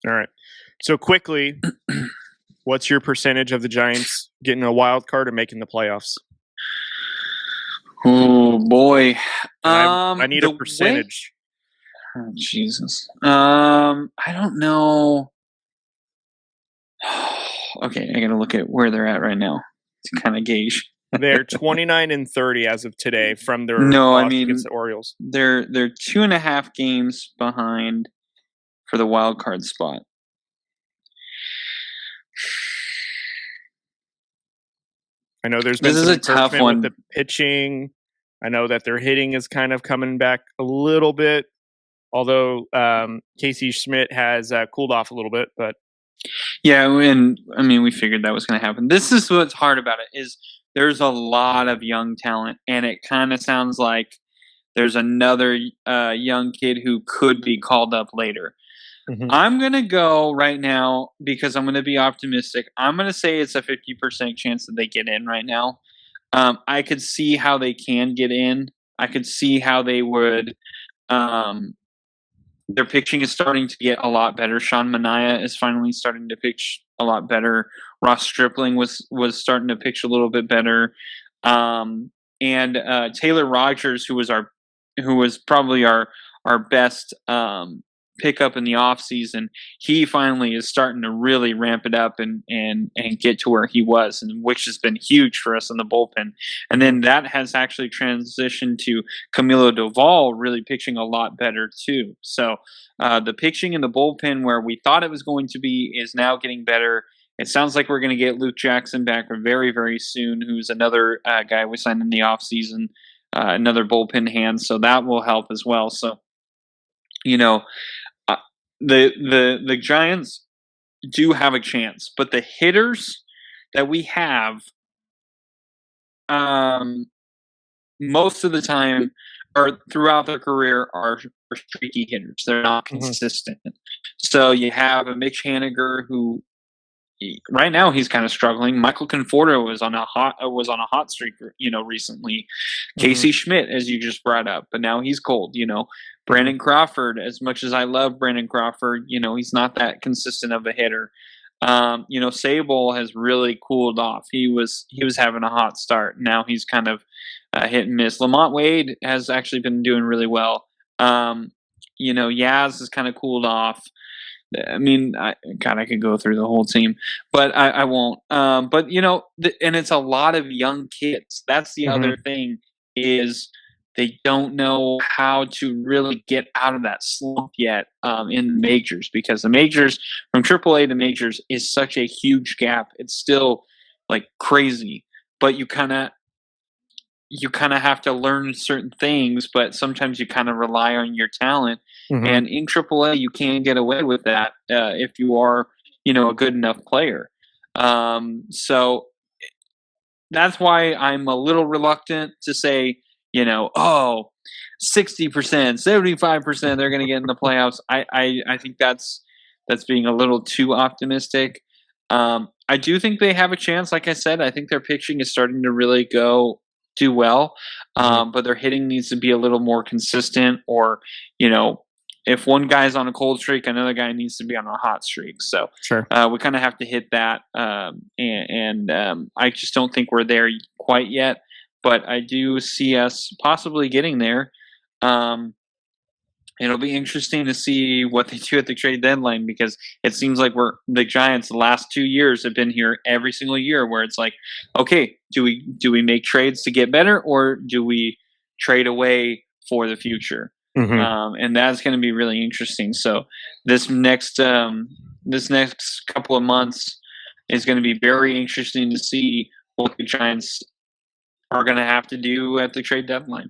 All right. So quickly, what's your percentage of the Giants getting a wild card or making the playoffs? Oh boy, I need a percentage. Oh, Jesus. I don't know. Okay, I gotta look at where they're at right now to kind of gauge. They're 29-30 as of today from their loss against the Orioles. They're 2.5 games behind for the wild card spot. I know there's been some encouragement with the pitching. I know that their hitting is kind of coming back a little bit, although Casey Schmidt has cooled off a little bit. But yeah, and I mean, we figured that was going to happen. This is what's hard about it is there's a lot of young talent, and it kind of sounds like there's another young kid who could be called up later. Mm-hmm. I'm going to go right now because I'm going to be optimistic. I'm going to say it's a 50% chance that they get in right now. I could see how they can get in. I could see how they would. Their pitching is starting to get a lot better. Sean Manaea is finally starting to pitch a lot better. Ross Stripling was starting to pitch a little bit better. And Taylor Rogers, who was probably our best pickup in the offseason, he finally is starting to really ramp it up and get to where he was, and which has been huge for us in the bullpen. And then that has actually transitioned to Camilo Doval really pitching a lot better too. So the pitching in the bullpen where we thought it was going to be is now getting better. It sounds like we're going to get Luke Jackson back very, very soon, who's another guy we signed in the offseason, another bullpen hand. So that will help as well. So, the Giants do have a chance, but the hitters that we have, most of the time or throughout their career are streaky hitters. They're not consistent. So you have a Mitch Haniger who right now he's kind of struggling. Michael Conforto was on a hot streak, recently. Casey Schmidt, as you just brought up, but now he's cold. Brandon Crawford, as much as I love Brandon Crawford, he's not that consistent of a hitter. Sable has really cooled off. He was having a hot start. Now he's kind of hit and miss. Lamont Wade has actually been doing really well. Yaz has kind of cooled off. I mean, I could go through the whole team, but I won't. And it's a lot of young kids. That's the other thing is they don't know how to really get out of that slump yet in the majors, because the majors from AAA to majors is such a huge gap. It's still like crazy, but you kind of have to learn certain things, but sometimes you kind of rely on your talent. And in AAA, you can get away with that if you are, a good enough player. So that's why I'm a little reluctant to say, 60%, 75%, they're going to get in the playoffs. I think that's being a little too optimistic. I do think they have a chance. Like I said, I think their pitching is starting to really do well, but their hitting needs to be a little more consistent, or, if one guy's on a cold streak, another guy needs to be on a hot streak. So sure. We kind of have to hit that. And I just don't think we're there quite yet, but I do see us possibly getting there. It'll be interesting to see what they do at the trade deadline, because it seems like the Giants the last 2 years have been here every single year where it's like, okay, do we make trades to get better, or do we trade away for the future? And that's going to be really interesting. So this next couple of months is going to be very interesting to see what the Giants are going to have to do at the trade deadline.